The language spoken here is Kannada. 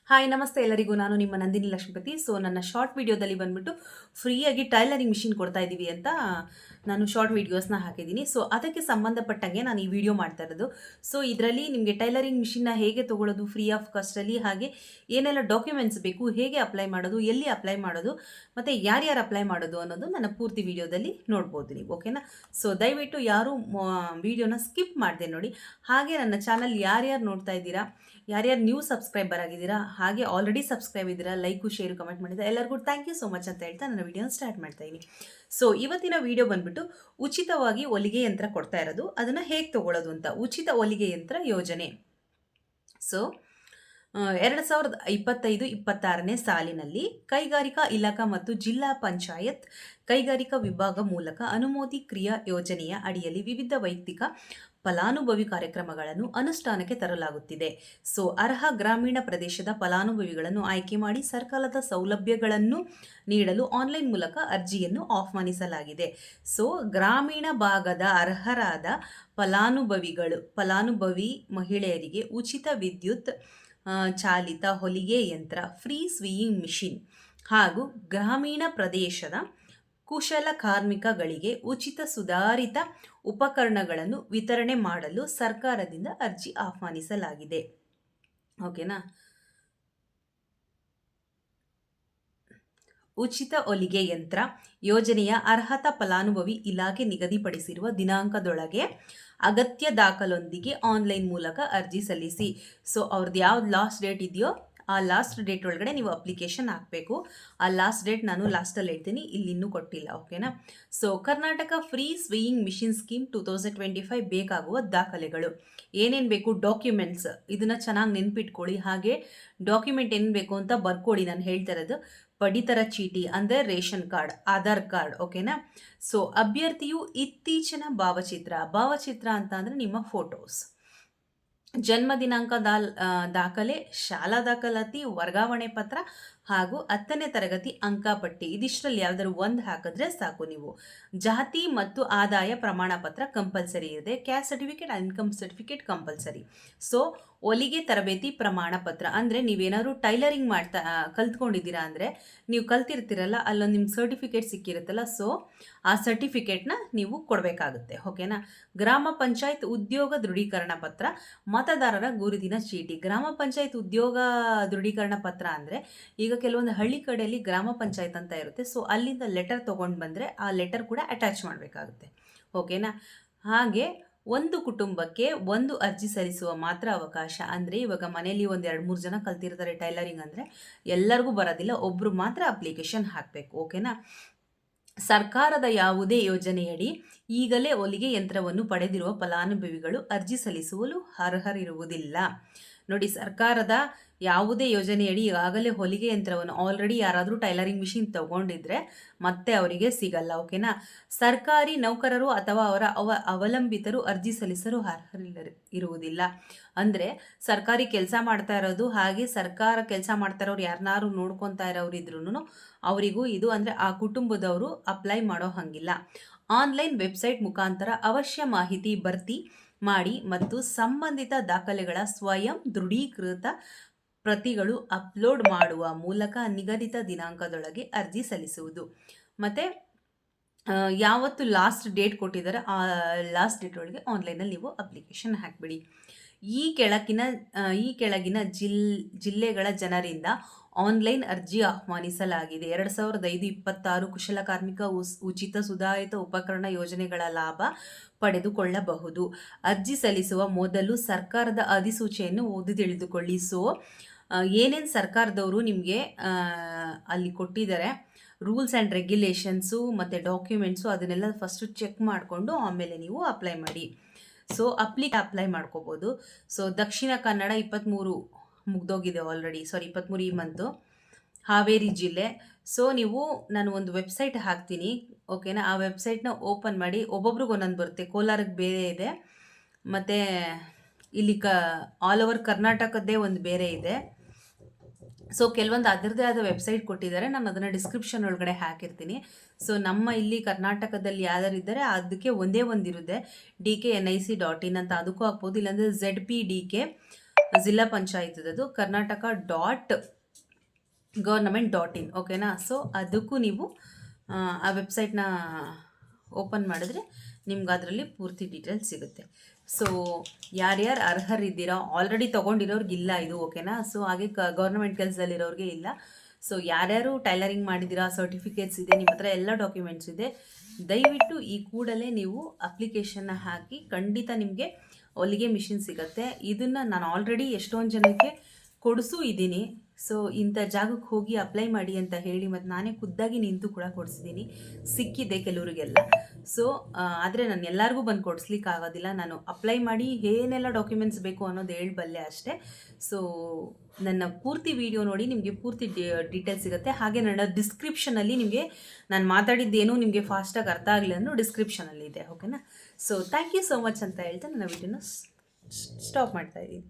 ಹಾಯ್ ನಮಸ್ತೆ ಎಲ್ಲರಿಗೂ. ನಾನು ನಿಮ್ಮ ನಂದಿನಿ ಲಕ್ಷ್ಮೀಪತಿ. ಸೊ ನನ್ನ ಶಾರ್ಟ್ ವಿಡಿಯೋದಲ್ಲಿ ಬಂದ್ಬಿಟ್ಟು ಫ್ರೀಯಾಗಿ ಟೈಲರಿಂಗ್ ಮಿಷಿನ್ ಕೊಡ್ತಾ ಇದ್ದೀವಿ ಅಂತ ನಾನು ಶಾರ್ಟ್ ವೀಡಿಯೋಸ್ನ ಹಾಕಿದ್ದೀನಿ. ಸೊ ಅದಕ್ಕೆ ಸಂಬಂಧಪಟ್ಟಂಗೆ ನಾನು ಈ ವಿಡಿಯೋ ಮಾಡ್ತಾ ಇರೋದು. ಸೊ ಇದರಲ್ಲಿ ನಿಮಗೆ ಟೈಲರಿಂಗ್ ಮಿಷಿನ್ನ ಹೇಗೆ ತೊಗೊಳ್ಳೋದು ಫ್ರೀ ಆಫ್ ಕಾಸ್ಟಲ್ಲಿ, ಹಾಗೆ ಏನೆಲ್ಲ ಡಾಕ್ಯುಮೆಂಟ್ಸ್ ಬೇಕು, ಹೇಗೆ ಅಪ್ಲೈ ಮಾಡೋದು, ಎಲ್ಲಿ ಅಪ್ಲೈ ಮಾಡೋದು, ಮತ್ತು ಯಾರ್ಯಾರು ಅಪ್ಲೈ ಮಾಡೋದು ಅನ್ನೋದು ನನ್ನ ಪೂರ್ತಿ ವಿಡಿಯೋದಲ್ಲಿ ನೋಡ್ಬೋದು ನೀವು. ಓಕೆನಾ? ಸೊ ದಯವಿಟ್ಟು ಯಾರು ವಿಡಿಯೋನ ಸ್ಕಿಪ್ ಮಾಡಿದೆ ನೋಡಿ. ಹಾಗೆ ನನ್ನ ಚಾನಲ್ ಯಾರ್ಯಾರು ನೋಡ್ತಾ ಇದ್ದೀರಾ, ಯಾರ್ಯಾರು ನ್ಯೂ ಸಬ್ಸ್ಕ್ರೈಬರ್ ಆಗಿದ್ದೀರಾ, ಹಾಗೆ ಆಲ್ರೆಡಿ ಸಬ್ಸ್ಕ್ರೈಬ್ ಇದ್ದೀರಾ, ಲೈಕು ಶೇರು ಕಮೆಂಟ್ ಮಾಡಿದ್ದೀರಾ, ಎಲ್ಲರಿಗೂ ಥ್ಯಾಂಕ್ ಯು ಸೋ ಮಚ್ ಅಂತ ಹೇಳ್ತಾ ನನ್ನ ವಿಡಿಯೋನ ಸ್ಟಾರ್ಟ್ ಮಾಡ್ತಾ ಇದ್ದೀನಿ. ಸೊ ಇವತ್ತಿನ ವಿಡಿಯೋ ಬಂದ್ಬಿಟ್ಟು ಉಚಿತವಾಗಿ ಹೊಲಿಗೆ ಯಂತ್ರ ಕೊಡ್ತಾ ಇರೋದು, ಅದನ್ನು ಹೇಗೆ ತೊಗೊಳ್ಳೋದು ಅಂತ. ಉಚಿತ ಹೊಲಿಗೆ ಯಂತ್ರ ಯೋಜನೆ. ಸೊ 2025-26ನೇ ಸಾಲಿನಲ್ಲಿ ಕೈಗಾರಿಕಾ ಇಲಾಖಾ ಮತ್ತು ಜಿಲ್ಲಾ ಪಂಚಾಯತ್ ಕೈಗಾರಿಕಾ ವಿಭಾಗ ಮೂಲಕ ಅನುಮೋದಿ ಕ್ರಿಯಾ ಯೋಜನೆಯ ಅಡಿಯಲ್ಲಿ ವಿವಿಧ ವೈಯಕ್ತಿಕ ಫಲಾನುಭವಿ ಕಾರ್ಯಕ್ರಮಗಳನ್ನು ಅನುಷ್ಠಾನಕ್ಕೆ ತರಲಾಗುತ್ತಿದೆ. ಸೊ ಅರ್ಹ ಗ್ರಾಮೀಣ ಪ್ರದೇಶದ ಫಲಾನುಭವಿಗಳನ್ನು ಆಯ್ಕೆ ಮಾಡಿ ಸರ್ಕಾರದ ಸೌಲಭ್ಯಗಳನ್ನು ನೀಡಲು ಆನ್ಲೈನ್ ಮೂಲಕ ಅರ್ಜಿಯನ್ನು ಆಹ್ವಾನಿಸಲಾಗಿದೆ. ಸೊ ಗ್ರಾಮೀಣ ಭಾಗದ ಅರ್ಹರಾದ ಫಲಾನುಭವಿ ಮಹಿಳೆಯರಿಗೆ ಉಚಿತ ವಿದ್ಯುತ್ ಚಾಲಿತ ಹೊಲಿಗೆ ಯಂತ್ರ, ಫ್ರೀ ಸ್ವೀಯಿಂಗ್ ಮಿಷಿನ್ ಹಾಗೂ ಗ್ರಾಮೀಣ ಪ್ರದೇಶದ ಕುಶಲ ಕಾರ್ಮಿಕಗಳಿಗೆ ಉಚಿತ ಸುಧಾರಿತ ಉಪಕರಣಗಳನ್ನು ವಿತರಣೆ ಮಾಡಲು ಸರ್ಕಾರದಿಂದ ಅರ್ಜಿ ಆಹ್ವಾನಿಸಲಾಗಿದೆ. ಓಕೆನಾ? ಉಚಿತ ಹೊಲಿಗೆ ಯಂತ್ರ ಯೋಜನೆಯ ಅರ್ಹತಾ ಫಲಾನುಭವಿ ಇಲಾಖೆ ನಿಗದಿಪಡಿಸಿರುವ ದಿನಾಂಕದೊಳಗೆ ಅಗತ್ಯ ದಾಖಲೊಂದಿಗೆ ಆನ್ಲೈನ್ ಮೂಲಕ ಅರ್ಜಿ ಸಲ್ಲಿಸಿ. ಸೊ ಅವ್ರದ್ದು ಯಾವ್ದು ಲಾಸ್ಟ್ ಡೇಟ್ ಇದೆಯೋ ಆ ಲಾಸ್ಟ್ ಡೇಟ್ ಒಳಗಡೆ ನೀವು ಅಪ್ಲಿಕೇಶನ್ ಹಾಕಬೇಕು. ಆ ಲಾಸ್ಟ್ ಡೇಟ್ ನಾನು ಲಾಸ್ಟಲ್ಲಿ ಹೇಳ್ತೀನಿ, ಇಲ್ಲಿ ಇನ್ನೂ ಕೊಟ್ಟಿಲ್ಲ. ಓಕೆನಾ? So Karnataka free sewing machine scheme 2025 ಬೇಕಾಗುವ ದಾಖಲೆಗಳು ಏನೇನು ಬೇಕು, ಡಾಕ್ಯುಮೆಂಟ್ಸ್, ಇದನ್ನು ಚೆನ್ನಾಗಿ ನೆನ್ಪಿಟ್ಕೊಳ್ಳಿ. ಹಾಗೆ ಡಾಕ್ಯುಮೆಂಟ್ ಏನು ಬೇಕು ಅಂತ ಬರ್ಕೊಳ್ಳಿ. ನಾನು ಹೇಳ್ತಾ ಇರೋದು ಪಡಿತರ ಚೀಟಿ ಅಂದರೆ ರೇಷನ್ ಕಾರ್ಡ್, ಆಧಾರ್ ಕಾರ್ಡ್. ಓಕೆನಾ? ಸೊ ಅಭ್ಯರ್ಥಿಯು ಇತ್ತೀಚಿನ ಭಾವಚಿತ್ರ ಅಂತ ಅಂದರೆ ನಿಮ್ಮ ಫೋಟೋಸ್, ಜನ್ಮ ದಿನಾಂಕ ದಾಖಲೆ, ಶಾಲಾ ದಾಖಲಾತಿ, ವರ್ಗಾವಣೆ ಪತ್ರ ಹಾಗೂ 10ನೇ ತರಗತಿ ಅಂಕಪಟ್ಟಿ, ಇದಿಷ್ಟರಲ್ಲಿ ಯಾವ್ದಾದ್ರು ಒಂದು ಹಾಕಿದ್ರೆ ಸಾಕು. ನೀವು ಜಾತಿ ಮತ್ತು ಆದಾಯ ಪ್ರಮಾಣ ಪತ್ರ ಕಂಪಲ್ಸರಿ ಇದೆ. Caste certificate, income certificate compulsory. So ಹೊಲಿಗೆ ತರಬೇತಿ ಪ್ರಮಾಣ ಪತ್ರ ಅಂದರೆ ನೀವೇನಾದ್ರು ಟೈಲರಿಂಗ್ ಕಲ್ತ್ಕೊಂಡಿದ್ದೀರಾ ಅಂದರೆ, ನೀವು ಕಲ್ತಿರ್ತೀರಲ್ಲ, ಅಲ್ಲೊಂದು ನಿಮ್ಮ ಸರ್ಟಿಫಿಕೇಟ್ ಸಿಕ್ಕಿರುತ್ತಲ್ಲ, ಸೊ ಆ ಸರ್ಟಿಫಿಕೇಟ್ನ ನೀವು ಕೊಡಬೇಕಾಗುತ್ತೆ. ಓಕೆನಾ? ಗ್ರಾಮ ಪಂಚಾಯತ್ ಉದ್ಯೋಗ ದೃಢೀಕರಣ ಪತ್ರ, ಮತದಾರರ ಗುರುತಿನ ಚೀಟಿ. ಗ್ರಾಮ ಪಂಚಾಯತ್ ಉದ್ಯೋಗ ದೃಢೀಕರಣ ಪತ್ರ ಅಂದರೆ, ಈಗ ಕೆಲವೊಂದು ಹಳ್ಳಿ ಕಡೆಯಲ್ಲಿ ಗ್ರಾಮ ಪಂಚಾಯತ್ ಅಂತ ಇರುತ್ತೆ. ಸೊ ಅಲ್ಲಿಂದ ಲೆಟರ್ ತೊಗೊಂಡು ಬಂದರೆ ಆ ಲೆಟರ್ ಕೂಡ ಅಟ್ಯಾಚ್ ಮಾಡಬೇಕಾಗುತ್ತೆ. ಓಕೆನಾ? ಹಾಗೆ ಒಂದು ಕುಟುಂಬಕ್ಕೆ ಒಂದು ಅರ್ಜಿ ಸಲ್ಲಿಸುವ ಮಾತ್ರ ಅವಕಾಶ. ಅಂದರೆ ಇವಾಗ ಮನೆಯಲ್ಲಿ ಒಂದು 2-3 ಜನ ಕಲ್ತಿರ್ತಾರೆ ಟೈಲರಿಂಗ್ ಅಂದರೆ, ಎಲ್ಲರಿಗೂ ಬರೋದಿಲ್ಲ, ಒಬ್ಬರು ಮಾತ್ರ ಅಪ್ಲಿಕೇಶನ್ ಹಾಕಬೇಕು. ಓಕೆನಾ? ಸರ್ಕಾರದ ಯಾವುದೇ ಯೋಜನೆಯಡಿ ಈಗಲೇ ಹೊಲಿಗೆ ಯಂತ್ರವನ್ನು ಪಡೆದಿರುವ ಫಲಾನುಭವಿಗಳು ಅರ್ಜಿ ಸಲ್ಲಿಸಲು ಅರ್ಹರಿರುವುದಿಲ್ಲ. ನೋಡಿ, ಸರ್ಕಾರದ ಯಾವುದೇ ಯೋಜನೆಯಡಿ ಈಗಾಗಲೇ ಹೊಲಿಗೆ ಯಂತ್ರವನ್ನು ಆಲ್ರೆಡಿ ಯಾರಾದರೂ ಟೈಲರಿಂಗ್ ಮಿಷಿನ್ ತಗೊಂಡಿದ್ರೆ ಮತ್ತೆ ಅವರಿಗೆ ಸಿಗಲ್ಲ. ಓಕೆನಾ? ಸರ್ಕಾರಿ ನೌಕರರು ಅಥವಾ ಅವರ ಅವಲಂಬಿತರು ಅರ್ಜಿ ಸಲ್ಲಿಸಲು ಇರುವುದಿಲ್ಲ. ಅಂದರೆ ಸರ್ಕಾರಿ ಕೆಲಸ ಮಾಡ್ತಾ ಇರೋದು, ಹಾಗೆ ಸರ್ಕಾರ ಕೆಲಸ ಮಾಡ್ತಾ ಇರೋರು ಯಾರನ್ನಾರು ನೋಡ್ಕೊತಾ ಇರೋರು ಇದ್ರೂ ಅವರಿಗೂ ಇದು ಅಂದರೆ ಆ ಕುಟುಂಬದವರು ಅಪ್ಲೈ ಮಾಡೋ ಹಂಗಿಲ್ಲ. ಆನ್ಲೈನ್ ವೆಬ್ಸೈಟ್ ಮುಖಾಂತರ ಅವಶ್ಯ ಮಾಹಿತಿ ಭರ್ತಿ ಮಾಡಿ ಮತ್ತು ಸಂಬಂಧಿತ ದಾಖಲೆಗಳ ಸ್ವಯಂ ದೃಢೀಕೃತ ಪ್ರತಿಗಳು ಅಪ್ಲೋಡ್ ಮಾಡುವ ಮೂಲಕ ನಿಗದಿತ ದಿನಾಂಕದೊಳಗೆ ಅರ್ಜಿ ಸಲ್ಲಿಸುವುದು. ಮತ್ತು ಯಾವತ್ತು ಲಾಸ್ಟ್ ಡೇಟ್ ಕೊಟ್ಟಿದ್ದಾರೆ ಆ ಲಾಸ್ಟ್ ಡೇಟ್ ಒಳಗೆ ಆನ್ಲೈನಲ್ಲಿ ನೀವು ಅಪ್ಲಿಕೇಶನ್ ಹಾಕಿಬಿಡಿ. ಈ ಕೆಳಗಿನ ಜಿಲ್ಲೆಗಳ ಜನರಿಂದ ಆನ್ಲೈನ್ ಅರ್ಜಿ ಆಹ್ವಾನಿಸಲಾಗಿದೆ. 2025-26 ಕುಶಲಕಾರ್ಮಿಕ ಉಚಿತ ಸುಧಾರಿತ ಉಪಕರಣ ಯೋಜನೆಗಳ ಲಾಭ ಪಡೆದುಕೊಳ್ಳಬಹುದು. ಅರ್ಜಿ ಸಲ್ಲಿಸುವ ಮೊದಲು ಸರ್ಕಾರದ ಅಧಿಸೂಚನೆಯನ್ನು ಓದಿ ತಿಳಿದುಕೊಳ್ಳಿ. ಸೊ ಏನೇನು ಸರ್ಕಾರದವರು ನಿಮಗೆ ಅಲ್ಲಿ ಕೊಟ್ಟಿದ್ದಾರೆ ರೂಲ್ಸ್ ಆ್ಯಂಡ್ ರೆಗ್ಯುಲೇಷನ್ಸು ಮತ್ತು ಡಾಕ್ಯುಮೆಂಟ್ಸು, ಅದನ್ನೆಲ್ಲ ಫಸ್ಟು ಚೆಕ್ ಮಾಡಿಕೊಂಡು ಆಮೇಲೆ ನೀವು ಅಪ್ಲೈ ಮಾಡಿ. ಸೊ ಅಪ್ಲೈ ಮಾಡ್ಕೋಬೋದು. ಸೊ ದಕ್ಷಿಣ ಕನ್ನಡ 23 ಮುಗ್ದೋಗಿದೆ ಆಲ್ರೆಡಿ, 23 ಈ ಮಂತು, ಹಾವೇರಿ ಜಿಲ್ಲೆ. ಸೊ ನಾನು ಒಂದು ವೆಬ್ಸೈಟ್ ಹಾಕ್ತೀನಿ. ಓಕೆನಾ? ಆ ವೆಬ್ಸೈಟ್ನ ಓಪನ್ ಮಾಡಿ. ಒಬ್ಬೊಬ್ರಿಗೆ ಒಂದೊಂದು ಬರುತ್ತೆ. ಕೋಲಾರಕ್ಕೆ ಬೇರೆ ಇದೆ, ಮತ್ತು ಇಲ್ಲಿ ಆಲ್ ಓವರ್ ಕರ್ನಾಟಕದ್ದೇ ಒಂದು ಬೇರೆ ಇದೆ. ಸೊ ಕೆಲವೊಂದು ಅದರದ್ದೇ ಆದ ವೆಬ್ಸೈಟ್ ಕೊಟ್ಟಿದ್ದಾರೆ, ನಾನು ಅದನ್ನು ಡಿಸ್ಕ್ರಿಪ್ಷನ್ ಒಳಗಡೆ ಹಾಕಿರ್ತೀನಿ. ಸೊ ನಮ್ಮ ಇಲ್ಲಿ ಕರ್ನಾಟಕದಲ್ಲಿ ಯಾವ್ದಾರು ಇದ್ದರೆ ಅದಕ್ಕೆ ಒಂದೇ ಒಂದಿರುತ್ತೆ, DKNIC.in ಅಂತ, ಅದಕ್ಕೂ ಹಾಕ್ಬೋದು. ಇಲ್ಲಾಂದರೆ ZPDK ಜಿಲ್ಲಾ ಪಂಚಾಯತ್ದು ಕರ್ನಾಟಕ .gov.in ಓಕೆನಾ. ಸೊ ಅದಕ್ಕೂ ನೀವು ಆ ವೆಬ್ಸೈಟ್ನ ಓಪನ್ ಮಾಡಿದ್ರೆ ನಿಮ್ಗೆ ಅದರಲ್ಲಿ ಪೂರ್ತಿ ಡೀಟೇಲ್ಸ್ ಸಿಗುತ್ತೆ. ಸೊ ಯಾರ್ಯಾರು ಅರ್ಹರಿದ್ದೀರಾ, ಆಲ್ರೆಡಿ ತೊಗೊಂಡಿರೋರ್ಗಿಲ್ಲ ಇದು ಓಕೆನಾ. ಸೊ ಹಾಗೆ ಗೌರ್ಮೆಂಟ್ ಕೆಲಸದಲ್ಲಿರೋರಿಗೆ ಇಲ್ಲ. ಸೊ ಯಾರ್ಯಾರು ಟೈಲರಿಂಗ್ ಮಾಡಿದ್ದೀರಾ, ಸರ್ಟಿಫಿಕೇಟ್ಸ್ ಇದೆ, ನಿಮ್ಮ ಹತ್ರ ಎಲ್ಲ ಡಾಕ್ಯುಮೆಂಟ್ಸ್ ಇದೆ, ದಯವಿಟ್ಟು ಈ ಕೂಡಲೇ ನೀವು ಅಪ್ಲಿಕೇಶನ್ನ ಹಾಕಿ. ಖಂಡಿತ ನಿಮಗೆ ಹೊಲಿಗೆ ಮಿಷಿನ್ ಸಿಗುತ್ತೆ. ಇದನ್ನು ನಾನು ಆಲ್ರೆಡಿ ಎಷ್ಟೊಂದು ಜನಕ್ಕೆ ಕೊಡಿಸೂ ಇದ್ದೀನಿ. ಸೊ ಇಂಥ ಜಾಗಕ್ಕೆ ಹೋಗಿ ಅಪ್ಲೈ ಮಾಡಿ ಅಂತ ಹೇಳಿ ಮತ್ತು ನಾನೇ ಖುದ್ದಾಗಿ ನಿಂತು ಕೂಡ ಕೊಡಿಸಿದ್ದೀನಿ, ಸಿಕ್ಕಿದೆ ಕೆಲವರಿಗೆಲ್ಲ. ಸೊ ಆದರೆ ನಾನು ಎಲ್ಲರಿಗೂ ಬಂದು ಕೊಡಿಸ್ಲಿಕ್ಕಾಗೋದಿಲ್ಲ. ನಾನು ಅಪ್ಲೈ ಮಾಡಿ ಏನೆಲ್ಲ ಡಾಕ್ಯುಮೆಂಟ್ಸ್ ಬೇಕು ಅನ್ನೋದು ಹೇಳಬಲ್ಲೆ ಅಷ್ಟೇ. ಸೊ ನನ್ನ ಪೂರ್ತಿ ವಿಡಿಯೋ ನೋಡಿ, ನಿಮಗೆ ಪೂರ್ತಿ ಡೀಟೇಲ್ಸ್ ಸಿಗುತ್ತೆ. ಹಾಗೆ ನನ್ನ ಡಿಸ್ಕ್ರಿಪ್ಷನಲ್ಲಿ ನಿಮಗೆ ನಾನು ಮಾತಾಡಿದ್ದೇನು ನಿಮಗೆ ಫಾಸ್ಟಾಗಿ ಅರ್ಥ ಆಗಲಿ ಅನ್ನೋ ಡಿಸ್ಕ್ರಿಪ್ಷನಲ್ಲಿ ಇದೆ ಓಕೆನಾ. So thank you so much ಅಂತ ಹೇಳ್ತಾ ನನ್ನ ವಿಡಿಯೋನ ಸ್ಟಾಪ್ ಮಾಡ್ತಾಯಿದ್ದೀನಿ.